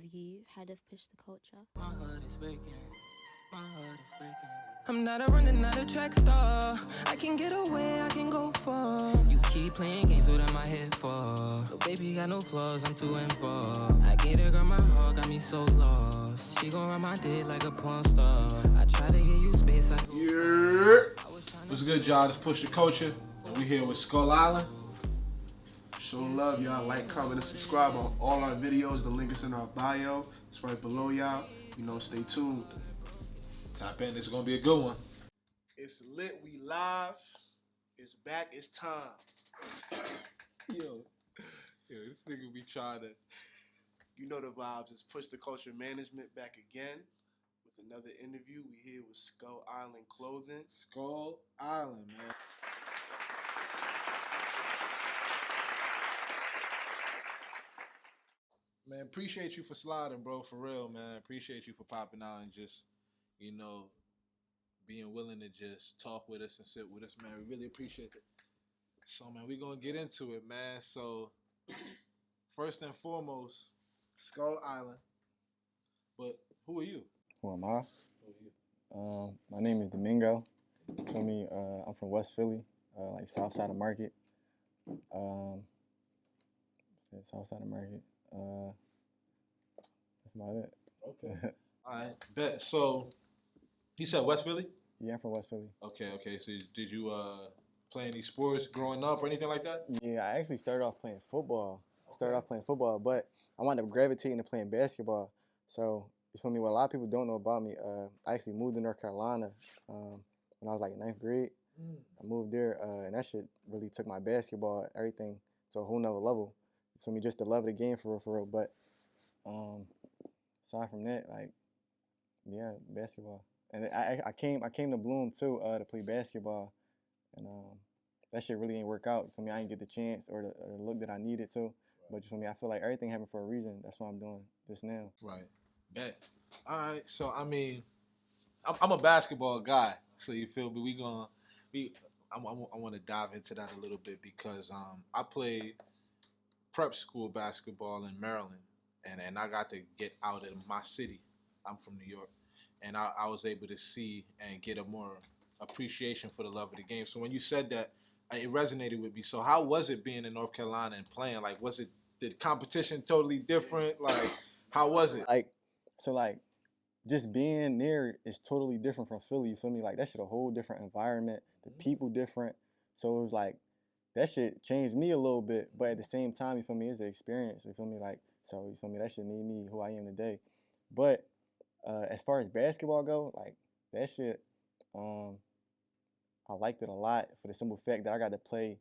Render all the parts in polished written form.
have you heard of Push the Culture? My heart is breaking. My heart is breaking. I'm not a running, not a track star. I can get away, I can go far. You keep playing games, what am I here for? So baby got no flaws, I'm too involved. I gave her girl my heart, got me so lost. She gon' ride my dick like a porn star. I try to give you space, What's good, y'all? It's Push the Culture, and we here with Skull Island. Show love, y'all. Like, comment, and subscribe on all our videos. The link is in our bio. It's right below y'all. Stay tuned. Tap in. This is gonna be a good one. It's lit. We live. It's back. It's time. Yo, this nigga be trying to. You know the vibes. It's Push the Culture Management back again with another interview. We here with Skull Island Clothing. Skull Island, man. Man, appreciate you for sliding, bro. For real, man. Appreciate you for popping out and just, being willing to just talk with us and sit with us, man. We really appreciate it. So, man, we're going to get into it, man. So, first and foremost, Skull Island. But who are you? Who am I? My name is Demingo. For me, I'm from West Philly, like south side of Market. South side of Market. That's about it. Okay. All right. Bet. So, you said West Philly? Yeah, I'm from West Philly. Okay. So, did you play any sports growing up or anything like that? Yeah, I actually started off playing football. But I wound up gravitating to playing basketball. So, you feel me? What a lot of people don't know about me, I actually moved to North Carolina when I was like in 9th grade. I moved there, and that shit really took my basketball, everything, to a whole nother level. You feel me? Just the love of the game for real. But aside from that, like, yeah, basketball. And I came to Bloom too to play basketball, and that shit really ain't work out. You feel me? I didn't get the chance or the look that I needed to. Right. But you feel me? I feel like everything happened for a reason. That's what I'm doing this now. Right. Bet. All right. So I mean, I'm a basketball guy. So you feel me? I want to dive into that a little bit because I played prep school basketball in Maryland, and I got to get out of my city. I'm from New York, and I was able to see and get a more appreciation for the love of the game. So when you said that, it resonated with me. So how was it being in North Carolina and playing? Like, was it the competition totally different? Like, how was it? Just being there is totally different from Philly. You feel me? Like, that shit a whole different environment. The people different. So it was like, that shit changed me a little bit, but at the same time, you feel me, it's an experience. You feel me? Like, so you feel me, that shit made me who I am today. But as far as basketball go, like, that shit, I liked it a lot for the simple fact that I got to play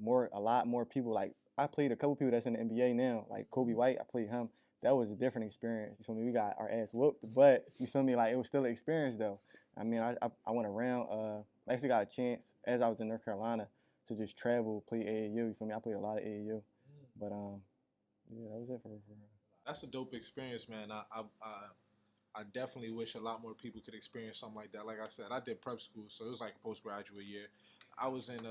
a lot more people. Like, I played a couple people that's in the NBA now, like Kobe White. I played him. That was a different experience. You feel me? We got our ass whooped, but you feel me? Like, it was still an experience though. I mean, I went around. I actually got a chance as I was in North Carolina to just travel, play AAU. You feel me? I played a lot of AAU, but yeah, that was it for. That's a dope experience, man. I definitely wish a lot more people could experience something like that. Like I said, I did prep school, so it was like a postgraduate year. I was in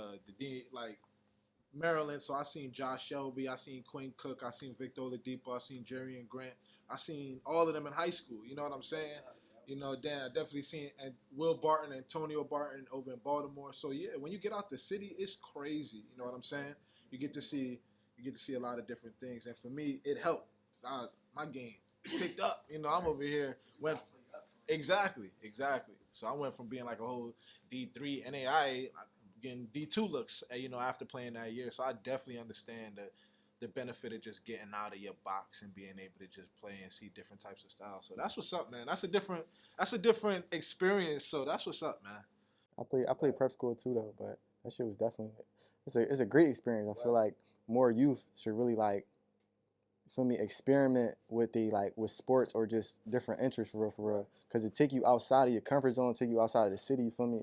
Maryland, so I seen Josh Shelby, I seen Quinn Cook, I seen Victor Oladipo, I seen Jerry and Grant, I seen all of them in high school. You know what I'm saying? Then I definitely seen and Will Barton, Antonio Barton over in Baltimore. So yeah, when you get out the city, it's crazy. You know what I'm saying? You get to see a lot of different things, and for me, it helped. My game picked up. I'm over here exactly. So I went from being like a whole D3 NAIA, getting D2 looks, after playing that year. So I definitely understand the benefit of just getting out of your box and being able to just play and see different types of styles. So that's what's up, man. That's a different experience. So that's what's up, man. I played prep school too though, but that shit was definitely it's a great experience. I feel like more youth should really experiment with with sports or just different interests for real. Cause it take you outside of your comfort zone, take you outside of the city. You feel me?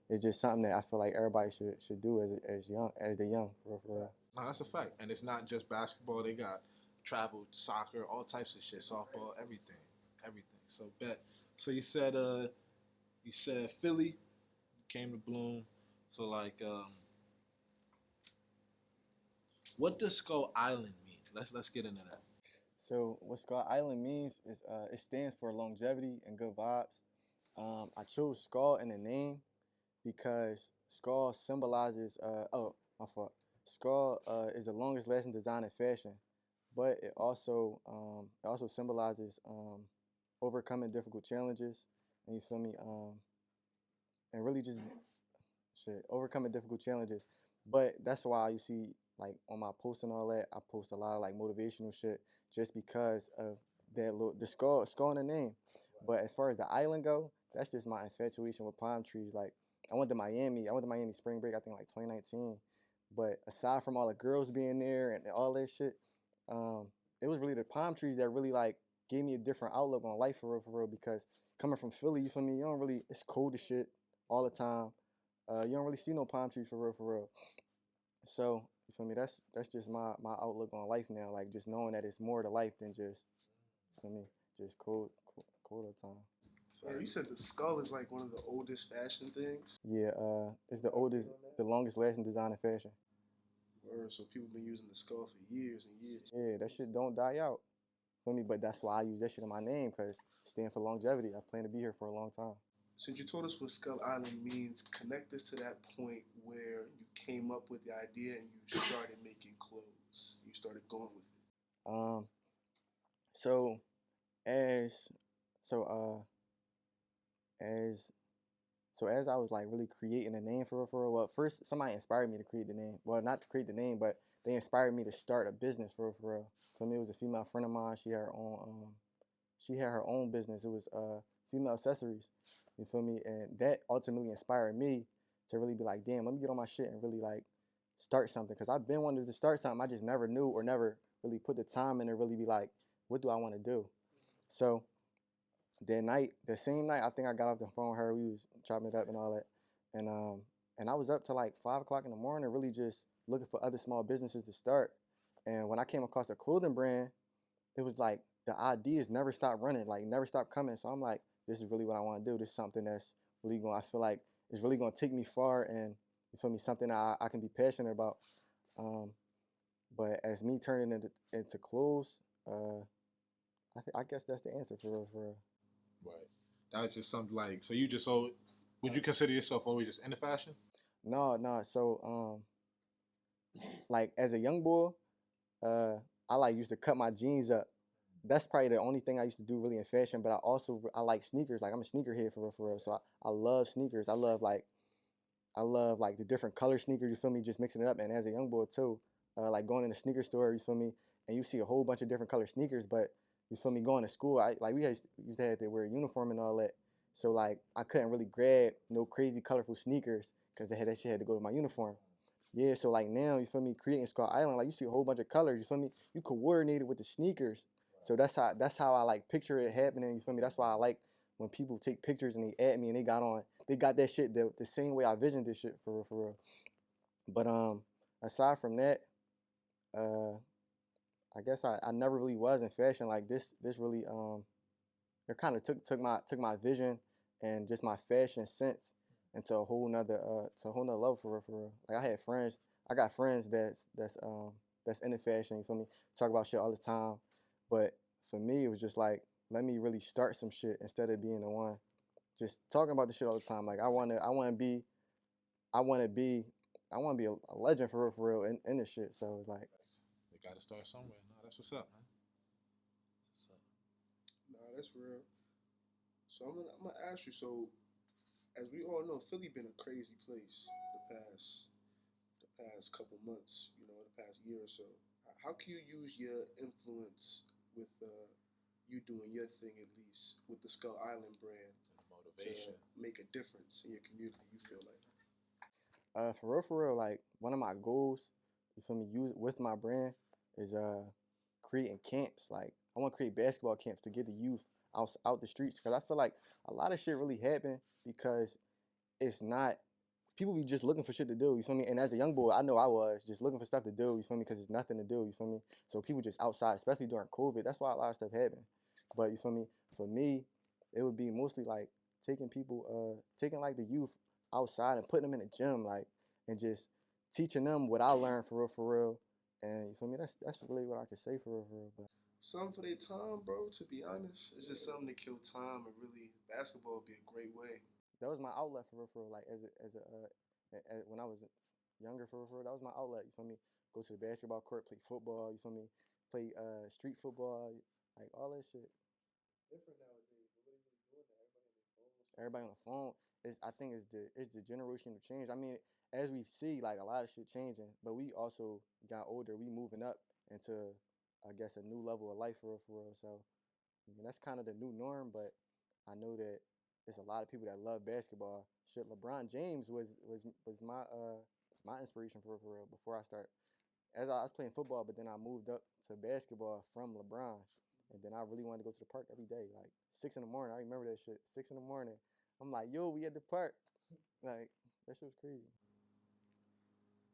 It's just something that I feel like everybody should do as they're young for real. No, that's a fact. And it's not just basketball. They got travel, soccer, all types of shit, softball, everything. So bet. So you said Philly came to Bloom. So what does Skull Island mean? Let's get into that. So what Skull Island means is it stands for longevity and good vibes. I chose Skull in the name because Skull symbolizes oh, my fault. Skull is the longest lasting design in fashion, but it also symbolizes overcoming difficult challenges, and you feel me, and really just shit overcoming difficult challenges. But that's why you see like on my posts and all that, I post a lot of like motivational shit just because of that little the skull in the name. But as far as the island go, that's just my infatuation with palm trees. Like I went to Miami spring break, I think like 2019. But aside from all the girls being there and all that shit, it was really the palm trees that really like gave me a different outlook on life for real, because coming from Philly, you feel me, you don't really, it's cold as shit all the time. You don't really see no palm trees for real, for real. So you feel me? That's just my outlook on life now. Like just knowing that it's more to life than just, you feel me, just cold all the time. Yeah, you said the skull is like one of the oldest fashion things. Yeah, it's the longest lasting design in fashion. Or so people been using the skull for years and years. Yeah, that shit don't die out. Feel me? But that's why I use that shit in my name, because it stands for longevity. I plan to be here for a long time. Since you told us what Skull Island means, connect us to that point where you came up with the idea and you started making clothes. You started going with it. Um, so as so as So as I was like really creating a name for real, well, first somebody inspired me to create the name. Well, not to create the name, but they inspired me to start a business for real. For me, it was a female friend of mine. She had her own business. It was female accessories. You feel me? And that ultimately inspired me to really be like, damn, let me get on my shit and really like start something. Cause I've been wanting to start something. I just never knew or never really put the time in to really be like, what do I want to do? So the same night, I think I got off the phone with her. We was chopping it up and all that, and I was up to like 5 o'clock in the morning, really just looking for other small businesses to start. And when I came across a clothing brand, it was like the ideas never stopped running, like never stopped coming. So I'm like, this is really what I want to do. This is something that's really going. I feel like it's really going to take me far, and you feel me, something I can be passionate about. But as me turning into clothes, I guess that's the answer for real, for real. Right. That was just something like, so you just so would you consider yourself always just into fashion? No. So like as a young boy, I like used to cut my jeans up. That's probably the only thing I used to do really in fashion. But I like sneakers. Like I'm a sneakerhead for real, for real. So I love sneakers. I love like the different color sneakers. You feel me? Just mixing it up. And as a young boy too, like going in a sneaker store. You feel me? And you see a whole bunch of different color sneakers. But you feel me? Going to school, we used to have to wear a uniform and all that. So like I couldn't really grab no crazy colorful sneakers because that shit had to go to my uniform. Yeah, so like now, you feel me, creating Skull Island, like you see a whole bunch of colors, you feel me? You coordinate it with the sneakers. So that's how I like picture it happening, you feel me? That's why I like when people take pictures and they add me and they got that shit the same way I visioned this shit for real, for real. But aside from that, I guess I never really was in fashion. Like this really it kind of took my vision and just my fashion sense into a whole nother level for real, for real. Like I got friends that's into fashion, you feel me? Talk about shit all the time. But for me it was just like, let me really start some shit instead of being the one just talking about the shit all the time. Like I wanna be a legend for real in this shit. So it's like They got to start somewhere. No, that's what's up, man. That's what's up. Nah, that's real. So I'm gonna ask you. So, as we all know, Philly been a crazy place the past couple months. You know, the past year or so. How can you use your influence with you doing your thing at least with the Skull Island brand Motivation. to make a difference in your community? You feel like? for real, like one of my goals, you feel me, use with my brand is creating camps. Like I want to create basketball camps to get the youth out the streets, because I feel like a lot of shit really happen because it's not, people be just looking for shit to do, you feel me? And as a young boy, I know I was just looking for stuff to do, you feel me? Because there's nothing to do, you feel me? So people just outside, especially during COVID, that's why a lot of stuff happened. But you feel me? For me, it would be mostly like taking like the youth outside and putting them in the gym, like, and just teaching them what I learned for real, for real. And you feel me? That's really what I can say for real, for real. But something for their time, bro. To be honest, it's just something to kill time, and really, basketball would be a great way. That was my outlet for real. Like when I was younger for real, that was my outlet. You feel me? Go to the basketball court, play football. You feel me? Play street football, like all that shit. Different nowadays. Nobody really doing that. Everybody on the phone. I think it's the generational change. I mean, as we see, like a lot of shit changing, but we also got older. We moving up into, I guess, a new level of life for real. So, I mean, that's kind of the new norm. But I know that there's a lot of people that love basketball. Shit, LeBron James was my inspiration for real. Before I start, as I was playing football, but then I moved up to basketball from LeBron. And then I really wanted to go to the park every day, like 6 in the morning. I remember that shit. 6 in the morning. I'm like, yo, we at the park. Like, that shit was crazy.